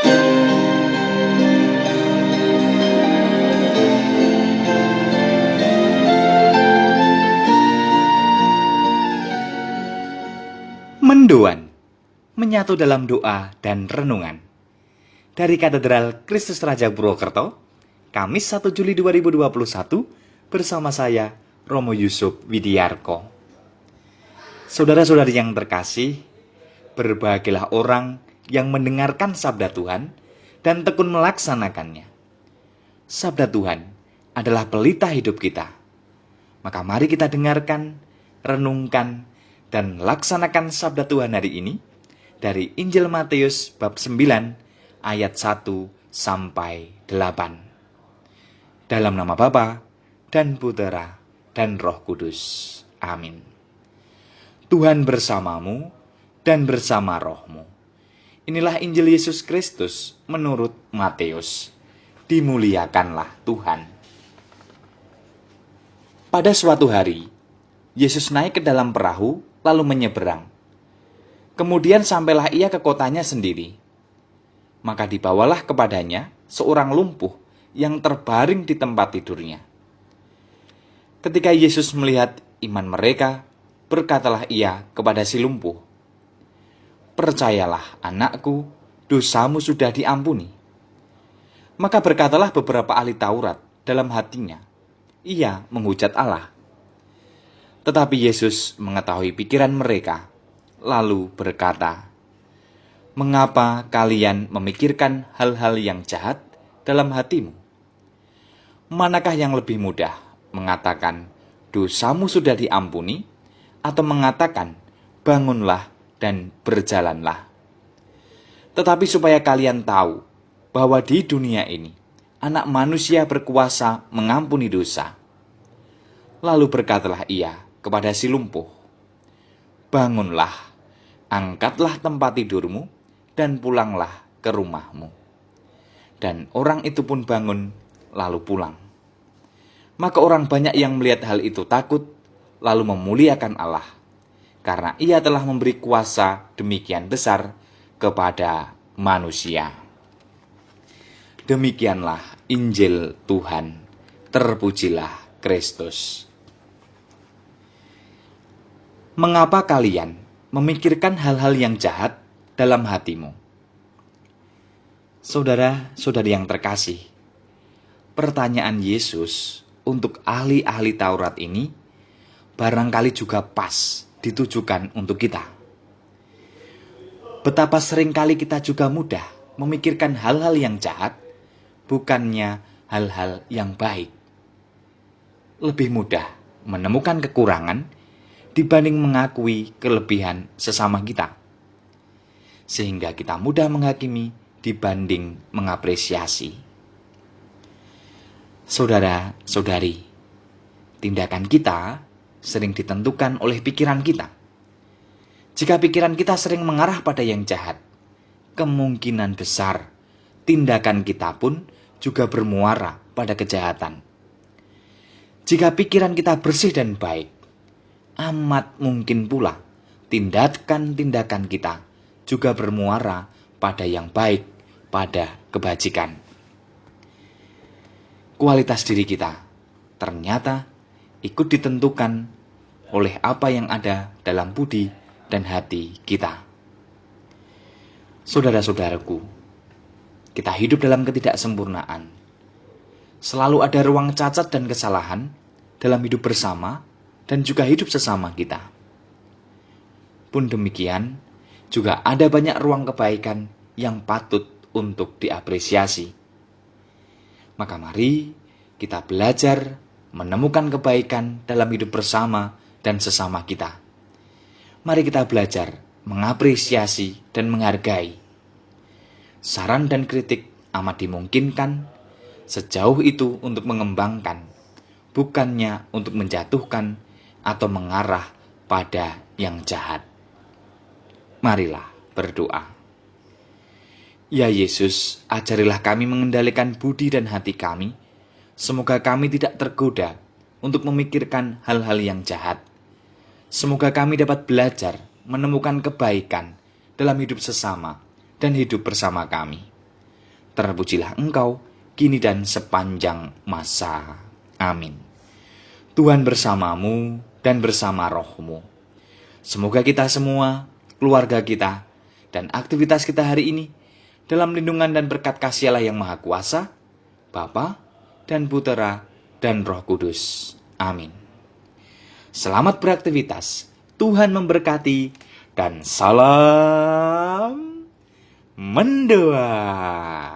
Mendoan, menyatu dalam doa dan renungan. Dari Katedral Kristus Raja Purwokerto, Kamis 1 Juli 2021, bersama saya, Romo Yusuf Widiarko. Saudara-saudari yang terkasih, berbahagialah orang yang mendengarkan sabda Tuhan dan tekun melaksanakannya. Sabda Tuhan adalah pelita hidup kita. Maka mari kita dengarkan, renungkan, dan laksanakan sabda Tuhan hari ini dari Injil Matius bab 9 ayat 1 sampai 8. Dalam nama Bapa dan Putera dan Roh Kudus. Amin. Tuhan bersamamu dan bersama rohmu. Inilah Injil Yesus Kristus menurut Matius. Dimuliakanlah Tuhan. Pada suatu hari, Yesus naik ke dalam perahu lalu menyeberang. Kemudian sampailah ia ke kotanya sendiri. Maka dibawalah kepadanya seorang lumpuh yang terbaring di tempat tidurnya. Ketika Yesus melihat iman mereka, berkatalah ia kepada si lumpuh, "Percayalah anakku, dosamu sudah diampuni." Maka berkatalah beberapa ahli Taurat dalam hatinya, "Ia menghujat Allah." Tetapi Yesus mengetahui pikiran mereka, lalu berkata, "Mengapa kalian memikirkan hal-hal yang jahat dalam hatimu? Manakah yang lebih mudah, mengatakan, 'Dosamu sudah diampuni,' atau mengatakan, 'Bangunlah dan berjalanlah'? Tetapi supaya kalian tahu bahwa di dunia ini, Anak Manusia berkuasa mengampuni dosa." Lalu berkatalah ia kepada si lumpuh, "Bangunlah, angkatlah tempat tidurmu, dan pulanglah ke rumahmu." Dan orang itu pun bangun, lalu pulang. Maka orang banyak yang melihat hal itu takut, lalu memuliakan Allah, karena ia telah memberi kuasa demikian besar kepada manusia. Demikianlah Injil Tuhan. Terpujilah Kristus. Mengapa kalian memikirkan hal-hal yang jahat dalam hatimu? Saudara-saudari yang terkasih, pertanyaan Yesus untuk ahli-ahli Taurat ini barangkali juga pas ditujukan untuk kita. Betapa seringkali kita juga mudah memikirkan hal-hal yang jahat, bukannya hal-hal yang baik. Lebih mudah menemukan kekurangan dibanding mengakui kelebihan sesama kita, sehingga kita mudah menghakimi dibanding mengapresiasi. Saudara-saudari, tindakan kita sering ditentukan oleh pikiran kita. Jika pikiran kita sering mengarah pada yang jahat, kemungkinan besar tindakan kita pun juga bermuara pada kejahatan. Jika pikiran kita bersih dan baik, amat mungkin pula tindakan-tindakan kita juga bermuara pada yang baik, pada kebajikan. Kualitas diri kita ternyata ikut ditentukan oleh apa yang ada dalam budi dan hati kita. Saudara-saudaraku, kita hidup dalam ketidaksempurnaan. Selalu ada ruang cacat dan kesalahan dalam hidup bersama dan juga hidup sesama kita. Pun demikian, juga ada banyak ruang kebaikan yang patut untuk diapresiasi. Maka mari kita belajar menemukan kebaikan dalam hidup bersama dan sesama kita. Mari kita belajar mengapresiasi dan menghargai. Saran dan kritik amat dimungkinkan sejauh itu untuk mengembangkan, bukannya untuk menjatuhkan atau mengarah pada yang jahat. Marilah berdoa. Ya Yesus, ajarilah kami mengendalikan budi dan hati kami. Semoga kami tidak tergoda untuk memikirkan hal-hal yang jahat. Semoga kami dapat belajar menemukan kebaikan dalam hidup sesama dan hidup bersama kami. Terpujilah Engkau, kini dan sepanjang masa. Amin. Tuhan bersamamu dan bersama rohmu. Semoga kita semua, keluarga kita, dan aktivitas kita hari ini dalam lindungan dan berkat kasih Allah yang Maha Kuasa, Bapa dan Putera dan Roh Kudus. Amin. Selamat beraktivitas, Tuhan memberkati, dan salam mendoa.